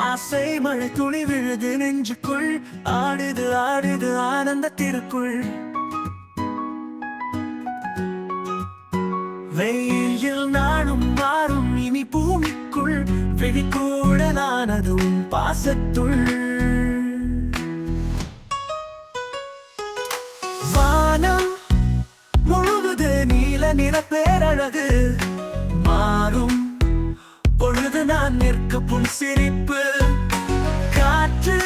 ஆசை மழை துளி விழுது நெஞ்சுக்குள், ஆடுது ஆடுது ஆனந்தத்திற்குள். வெயில் நாளும் மாறும் இனி பூமிக்குள், விழிக்கூடலானதும் பாசத்துள். வானம் முழுவது நீல நிற பேரழகு, மாறும் பொழுது நான் நிற்க புன் சிரிப்பு. காற்று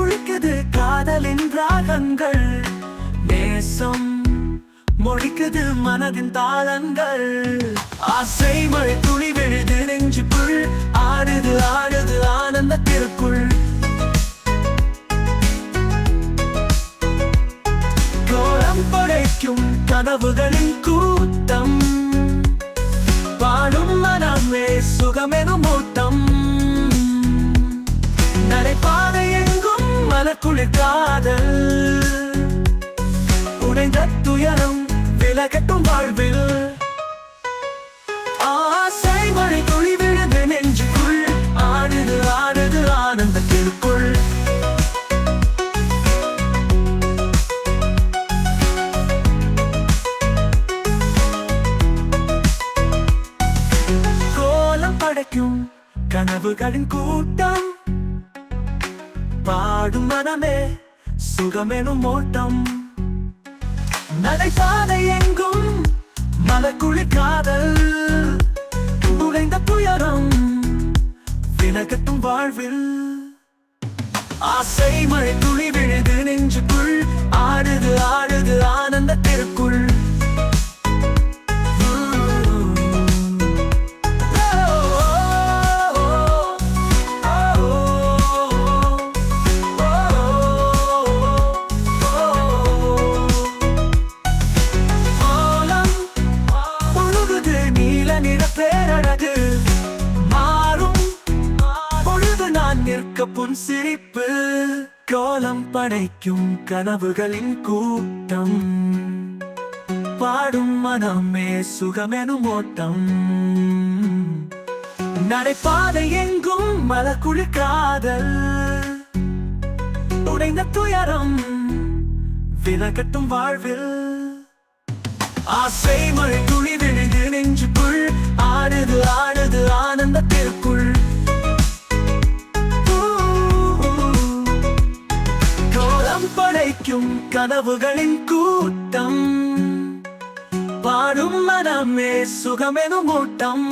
ஒழிக்குது காதலின் ராகங்கள், நேசம் மொழிக்குது மனதின் தாளங்கள். ஆசை மழை துளி விழுது நெஞ்சுக்குள், ஆடுது ஆடுது ஆனந்தத்திற்குள். கோலம் படைக்கும் கனவுகளின் கூட்டம், பாடும் மனமே சுகமெனும் ஓட்டம். நடைபாதை எங்கும் மலர்குளிர் காதல், உடைந்த துயரம் விலகட்டும் வாழ்வில். ஆசை மழை துளி விழுது நெஞ்சுக்குள், ஆடுது ஆடுது ஆனந்தத்திற்குள். கோலம் படைக்கும் கனவுகளின் கூட்டம், பாடும் மனமே சுகமெனும் ஓட்டம். நடைபாதை எங்கும் மலர்குளிர் காதல், உடைந்த துயரம் விலகட்டும் வாழ்வில். ஆசை மழை துளி விழுது நெஞ்சுக்குள், ஆடுது ஆடுது ஆனந்தத்திற்குள். பேரழகு மாறும் பொழுது நான் நிற்க புன் சிரிப்பு. கோலம் படைக்கும் கனவுகளின் கூட்டம், பாடும் மனமே சுகமெனும் ஓட்டம். நடைபாதை எங்கும் மலர்குளிர் காதல், உடைந்த துயரம் விலகட்டும் வாழ்வில். ஆசை மழை துளி விழுது நெஞ்சுக்குள், ஆடுது ஆடுது ஆனந்தத்திற்குள். கோலம் படைக்கும் கனவுகளின் கூட்டம், பாடும் மனமே சுகமெனும் ஓட்டம்.